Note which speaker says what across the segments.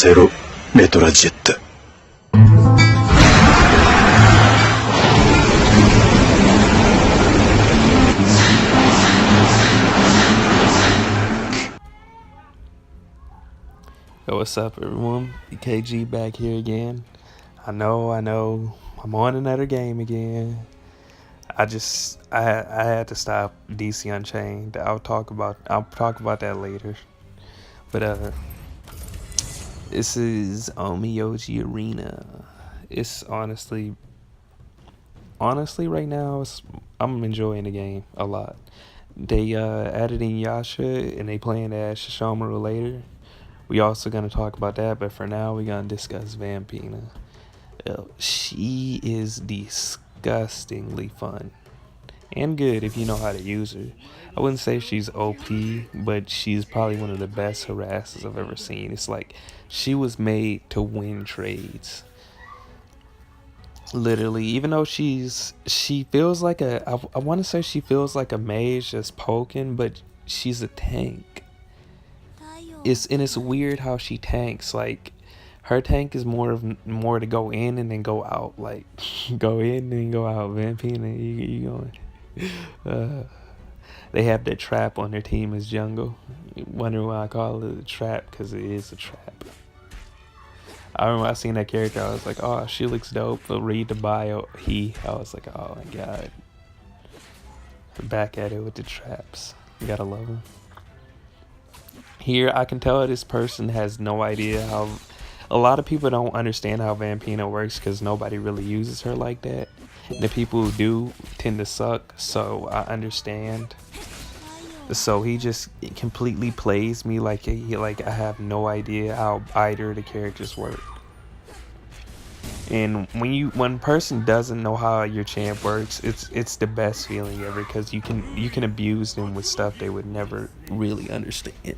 Speaker 1: せろ、メトラジェット。
Speaker 2: Yo, what's up, everyone? EKG back here again. I know, I'm on another game again. I had to stop DC Unchained. I'll talk about that later. But this is Onmyoji Arena. It's honestly right now, I'm enjoying the game a lot. They added in Yasha and they playing as Shishomaru later. We also gonna talk about that, but for now we're gonna discuss Vampira. She is disgustingly fun and good if you know how to use her. I wouldn't say she's OP, but she's probably one of the best harassers I've ever seen. It's like she was made to win trades. Literally, even though she feels like I want to say she feels like a mage just poking, but she's a tank. It's weird how she tanks. Like her tank is more to go in and then go out. Like go in and then go out. Vampina, you going? They have that trap on their team as jungle. Wonder why I call it a trap, because it is a trap. I remember I seen that character. I was like, oh, she looks dope. But read the bio. I was like, oh my god. Back at it with the traps. You gotta love them. Here, I can tell this person has no idea how... A lot of people don't understand how Vampira works because nobody really uses her like that. The people who do tend to suck, so I understand. So he just completely plays me like I have no idea how either of the characters work. And when a person doesn't know how your champ works, it's the best feeling ever, because you can abuse them with stuff they would never really understand.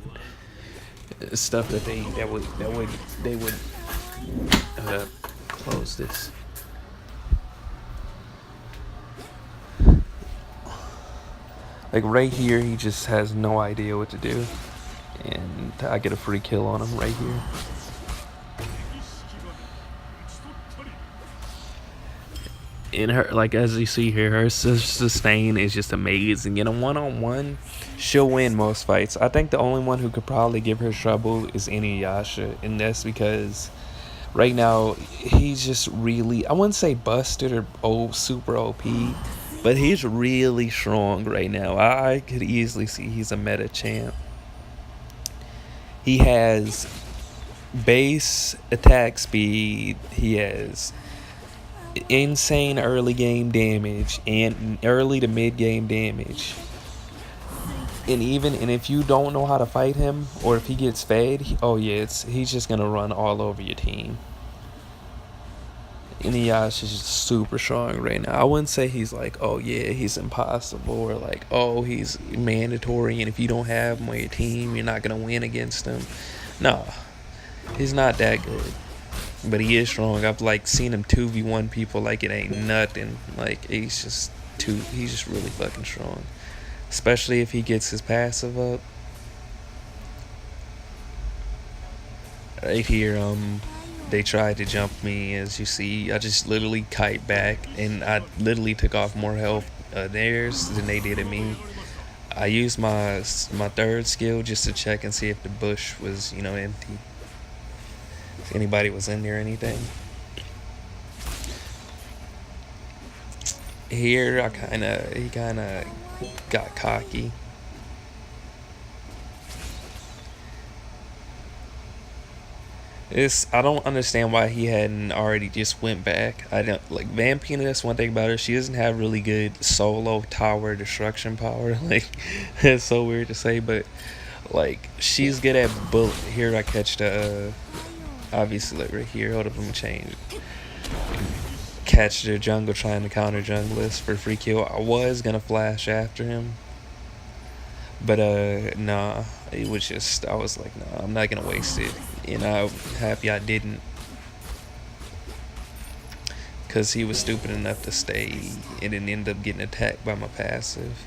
Speaker 2: Stuff that they would close this. Like right here, he just has no idea what to do, and I get a free kill on him right here. In her, like as you see here, her sustain is just amazing. In a one-on-one, she'll win most fights. I think the only one who could probably give her trouble is Inuyasha, and that's because right now he's just really, I wouldn't say busted or super OP, but he's really strong right now. I could easily see he's a meta champ. He has base attack speed. He has insane early game damage and early to mid game damage. And if you don't know how to fight him, or if he gets fed, he's just gonna run all over your team. Inuyasha is just super strong right now. I wouldn't say he's like, oh yeah, he's impossible, or like, oh, he's mandatory, and if you don't have him on your team, you're not gonna win against him. No, he's not that good. But he is strong. I've seen him 2v1 people like it ain't nothing. Like he's just really fucking strong. Especially if he gets his passive up. Right here, they tried to jump me, as you see. I just literally kite back, and I literally took off more health theirs than they did at me. I used my third skill just to check and see if the bush was, empty. If anybody was in there or anything. Here, he kinda got cocky. I don't understand why he hadn't already just went back. I don't like Vampira. That's one thing about her. She doesn't have really good solo tower destruction power. Like, it's so weird to say, but like she's good at bullet. Here I catch the obviously right here. Hold up, let me change. Catch the jungle trying to counter junglist for free kill. I was gonna flash after him, but nah. It was just, I was like, nah, I'm not gonna waste it. And I'm happy I didn't, because he was stupid enough to stay and then end up getting attacked by my passive.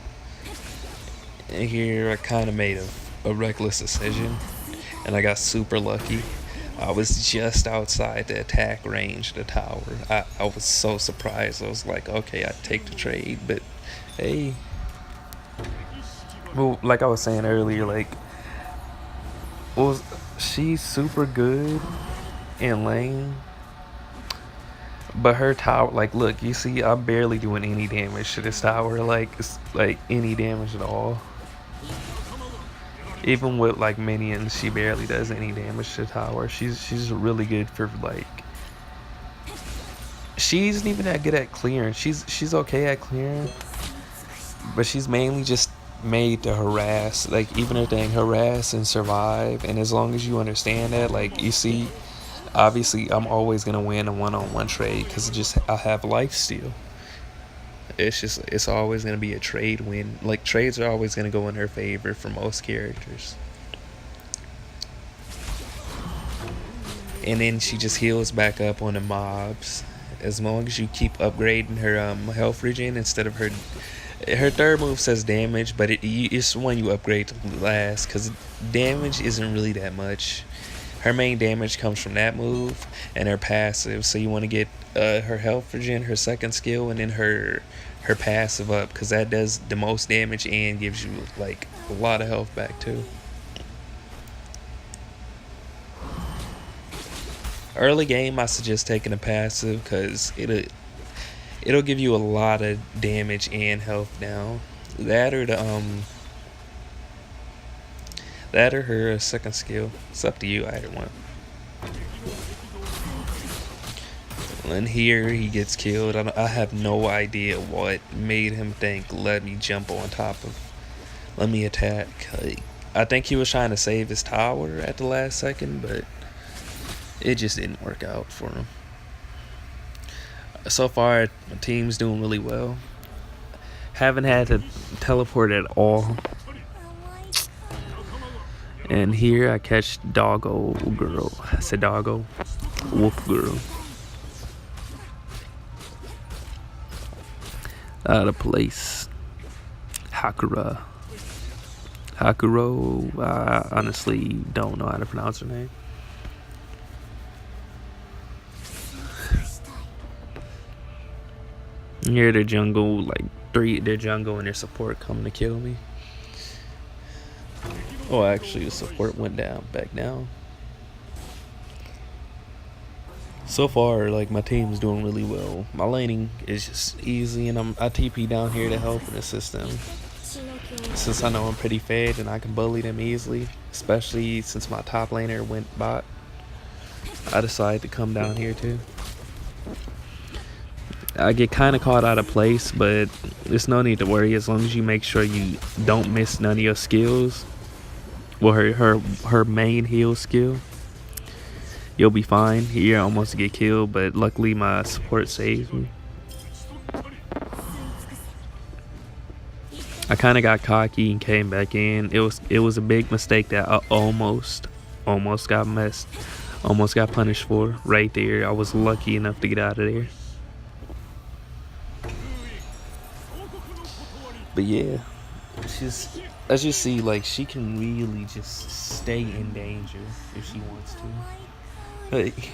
Speaker 2: And here I kind of made a reckless decision, and I got super lucky. I was just outside the attack range of the tower. I was so surprised. I was like, okay, I'd take the trade, but hey. Well, like I was saying earlier, like, well, she's super good in lane, but her tower, like, look, you see, I'm barely doing any damage to this tower, like, it's, like, any damage at all. Even with, like, minions, she barely does any damage to the tower. She's really good for, like, she isn't even that good at clearing. She's okay at clearing, but she's mainly just made to harass. Like, even her thing, harass and survive. And as long as you understand that, like, you see, obviously I'm always gonna win a one-on-one trade because just I have life steal. It's always gonna be a trade win. Like, trades are always gonna go in her favor for most characters. And then she just heals back up on the mobs. As long as you keep upgrading her health regen instead of her third move says damage, but it's when you upgrade to last, because damage isn't really that much. Her main damage comes from that move and her passive, so you want to get her health regen, her second skill, and then her passive up, because that does the most damage and gives you like a lot of health back too. Early game, I suggest taking a passive because it'll give you a lot of damage and health now. That or her second skill. It's up to you, either one. And here he gets killed. I have no idea what made him think, let me jump on top of, let me attack. Like, I think he was trying to save his tower at the last second, but it just didn't work out for him. So far, my team's doing really well. Haven't had to teleport at all. And here I catch Doggo Girl. I said Doggo. Wolf Girl. Out of place. Hakuro. I honestly don't know how to pronounce her name. Here their jungle, like their jungle and their support coming to kill me. Oh, actually the support went back down. So far, like, my team's doing really well. My laning is just easy, and I TP down here to help and assist them. Since I know I'm pretty fed and I can bully them easily, especially since my top laner went bot, I decided to come down here too. I get kind of caught out of place, but there's no need to worry as long as you make sure you don't miss none of your skills. Well, her main heal skill. You'll be fine. Here I almost get killed, but luckily my support saved me. I kind of got cocky and came back in. It was a big mistake that I almost got punished for right there. I was lucky enough to get out of there. But yeah, she's, as you see, like, she can really just stay in danger if she wants to. Like,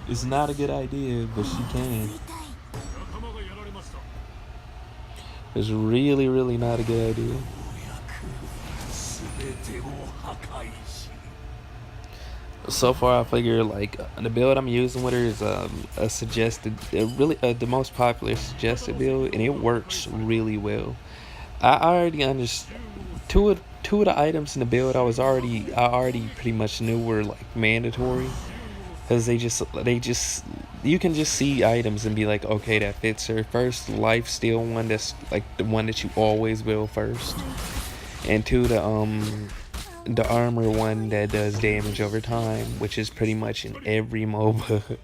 Speaker 2: it's not a good idea, but she can. It's really, really not a good idea. So far, I figure, like, the build I'm using with her is a suggested, the most popular suggested build, and it works really well. I already understand two of the items in the build. I already pretty much knew were like mandatory, because they just you can just see items and be like, okay, that fits her. First, life steal one, that's like the one that you always will first, and two, the armor one that does damage over time, which is pretty much in every MOBA.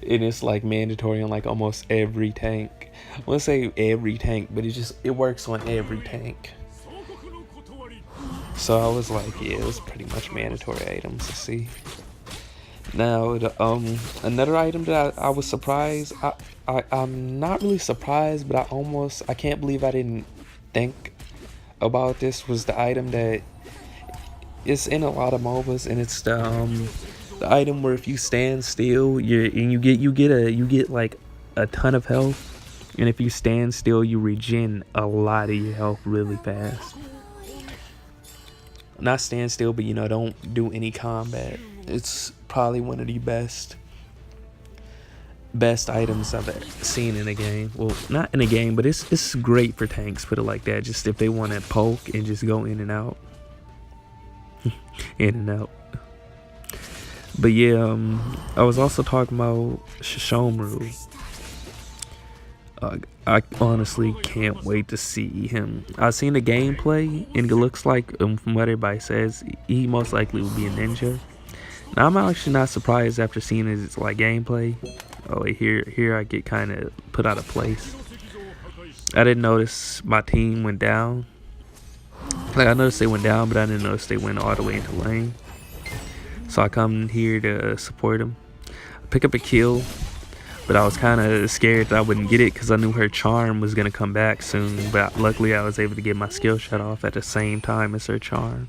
Speaker 2: And it's like mandatory on like almost every tank. I wouldn't say every tank, but it works on every tank. So I was like, yeah, it was pretty much mandatory items to see. Now, another item that I was surprised. I'm not really surprised, but I can't believe I didn't think about this. Was the item that is in a lot of MOBAs, and it's the The item where if you stand still, you get like a ton of health, and if you stand still, you regen a lot of your health really fast. Not stand still, but don't do any combat. It's probably one of the best items I've ever seen in a game. Well, not in a game, but it's great for tanks, put it like that. Just if they want to poke and just go in and out. In and out. But yeah, I was also talking about Shishomaru. I honestly can't wait to see him. I've seen the gameplay, and it looks like, from what everybody says, he most likely will be a ninja. Now, I'm actually not surprised after seeing his like gameplay. Oh, wait, here I get kind of put out of place. I didn't notice my team went down. Like, I noticed they went down, but I didn't notice they went all the way into lane. So I come here to support him. I pick up a kill, but I was kind of scared that I wouldn't get it because I knew her charm was going to come back soon. But luckily I was able to get my skill shot off at the same time as her charm.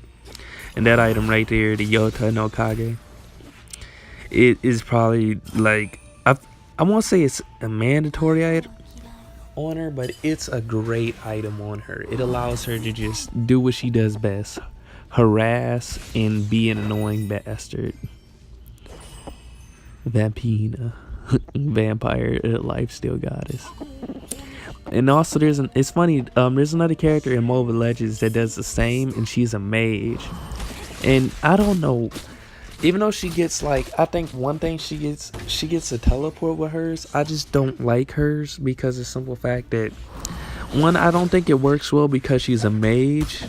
Speaker 2: And that item right there, the Yota no Kage, it is probably like, I won't say it's a mandatory item on her, but it's a great item on her. It allows her to just do what she does best. Harass and be an annoying bastard. Vampira. Vampire lifesteal goddess. And also it's funny, there's another character in Mobile Legends that does the same, and she's a mage. And I don't know, even though she gets like, I think one thing she gets a teleport with hers. I just don't like hers because of the simple fact that, one, I don't think it works well because she's a mage.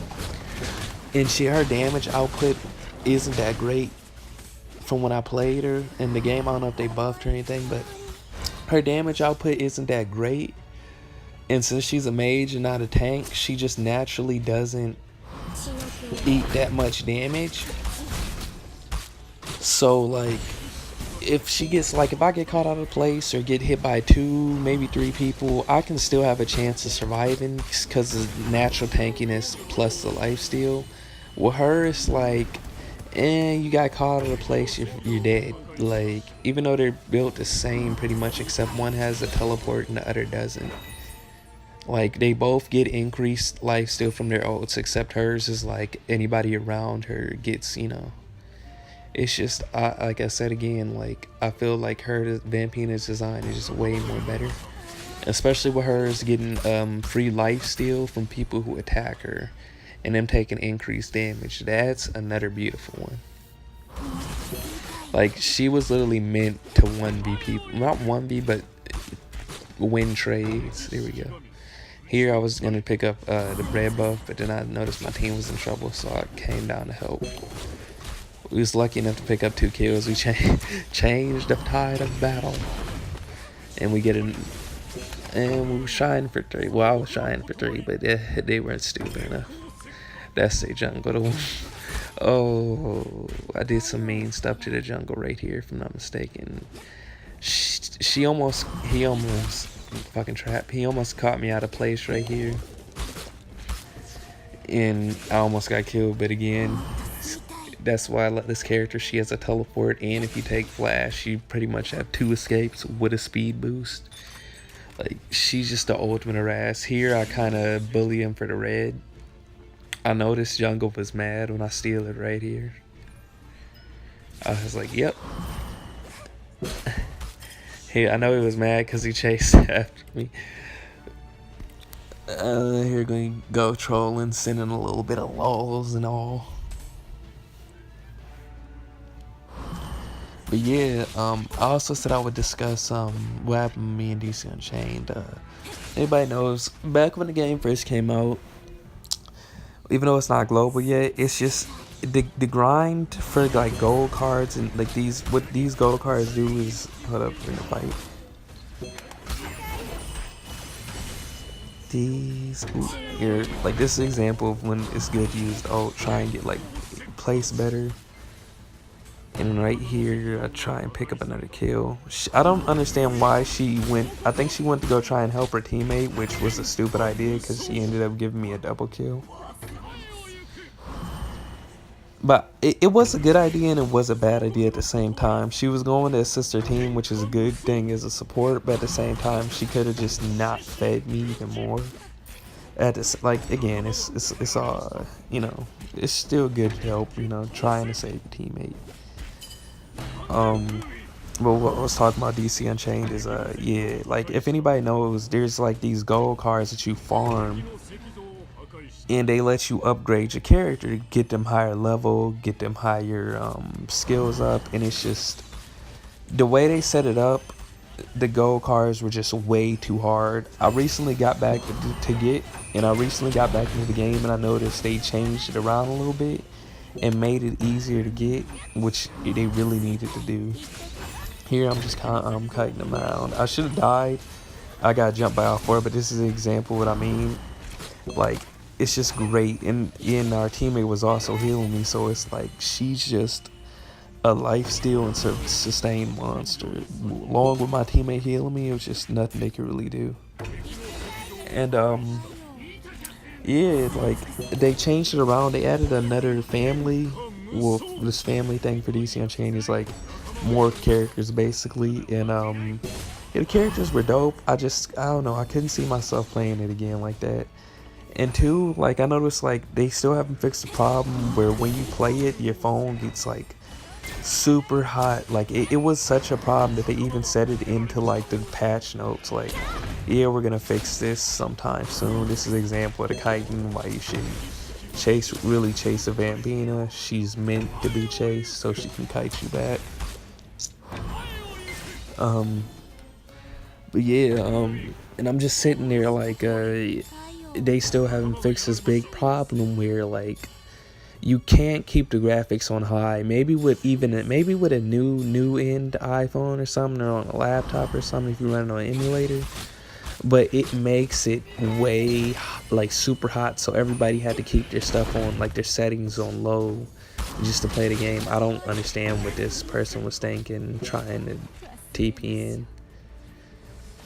Speaker 2: And her damage output isn't that great from when I played her in the game. I don't know if they buffed or anything, but her damage output isn't that great. And since she's a mage and not a tank, she just naturally doesn't eat that much damage. So like, if I get caught out of place or get hit by 2, maybe 3 people, I can still have a chance of surviving because of natural tankiness plus the lifesteal. With her, it's like, you got caught out of place, you're dead. Like, even though they're built the same pretty much, except one has a teleport and the other doesn't. Like, they both get increased lifesteal from their ults, except hers is like, anybody around her gets, it's just, like I said again, like, I feel like her Vampira's design is just way more better. Especially with hers getting free lifesteal from people who attack her, and them taking increased damage. That's another beautiful one. Like, she was literally meant to 1v people. Not 1v, but win trades. There we go. Here I was going to pick up the red buff, but then I noticed my team was in trouble, so I came down to help. We was lucky enough to pick up 2 kills. We changed the tide of battle. And we get an... And we were shying for 3. Well, I was shying for 3, but they weren't stupid enough. That's the jungle. Oh, I did some mean stuff to the jungle right here, if I'm not mistaken. He almost fucking trap. He almost caught me out of place right here, and I almost got killed. But again, that's why I let this character. She has a teleport, and if you take flash, you pretty much have 2 escapes with a speed boost. Like, she's just the ultimate harass. Here I kind of bully him for the red. I noticed jungle was mad when I steal it right here. I was like, yep. Hey, I know he was mad because he chased after me. Here going to go trolling, sending a little bit of lulls and all. But yeah, I also said I would discuss what happened to me and DC Unchained. Anybody knows, back when the game first came out, even though it's not global yet, it's just the grind for like gold cards and like what these gold cards do is, hold up, we're gonna fight. Here, like, this is an example of when it's good to use the ult, try and get like place better. And right here, I try and pick up another kill. I don't understand why she went. I think she went to go try and help her teammate, which was a stupid idea because she ended up giving me a double kill. But it was a good idea and it was a bad idea at the same time. She was going to assist her team, which is a good thing as a support, but at the same time, she could have just not fed me even more. At this, like again, it's all, you know, it's still good help, you know, trying to save a teammate. But what I was talking about DC Unchained is yeah, like if anybody knows, there's like these gold cards that you farm and they let you upgrade your character to get them higher level, get them higher skills up, and it's just the way they set it up. The gold cards were just way too hard. I recently got back I recently got back into the game, and I noticed they changed it around a little bit and made it easier to get, which they really needed to do. Here I'm just kiting them around. I should have died. I got jumped by all four, but this is an example of what I mean. Like, it's just great, and our teammate was also healing me, so it's like she's just a lifesteal and sustain monster. Along with my teammate healing me, it was just nothing they could really do. And yeah, like they changed it around. They added another family. Well, this family thing for DC Unchained is like more characters basically, and yeah, the characters were dope. I don't know, I couldn't see myself playing it again like that. And two, like I noticed like they still haven't fixed the problem where when you play it, your phone gets like super hot. Like it was such a problem that they even set it into like the patch notes, like, yeah, we're gonna fix this sometime soon. This is an example of the chitin, why you should really chase a Vampira. She's meant to be chased so she can kite you back. But yeah, and I'm just sitting there like they still haven't fixed this big problem where like you can't keep the graphics on high. Maybe with a new end iPhone or something, or on a laptop or something if you run it on an emulator. But it makes it way like super hot, so everybody had to keep their stuff on, like their settings on low, just to play the game. I don't understand what this person was thinking, trying to TP in.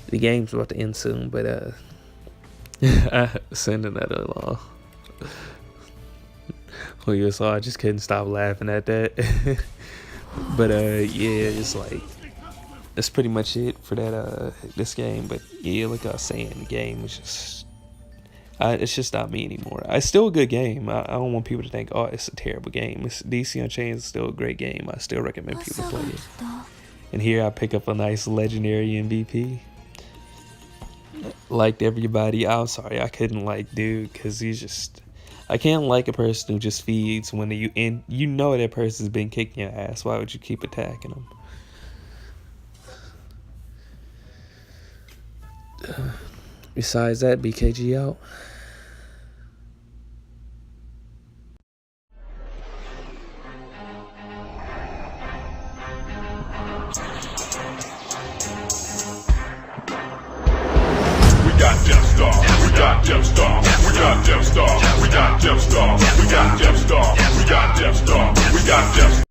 Speaker 2: The game's about to end soon, but sending that along. Oh yeah, so I just couldn't stop laughing at that. But yeah, it's like that's pretty much it for that this game. But yeah, like I was saying, the game is just it's just not me anymore. It's still a good game. I don't want people to think, oh, it's a terrible game. DC Unchained is still a great game. I still recommend people play it. And here I pick up a nice legendary MVP. Liked everybody. I'm sorry, I couldn't like dude, because he's just, I can't like a person who just feeds when you know that person's been kicking your ass. Why would you keep attacking them? Besides that, BKG out.
Speaker 3: We got Death Star, we got Death Star, we got Death Star, we got Death Star, we got Death Star, we got Death Star, we got Death Star.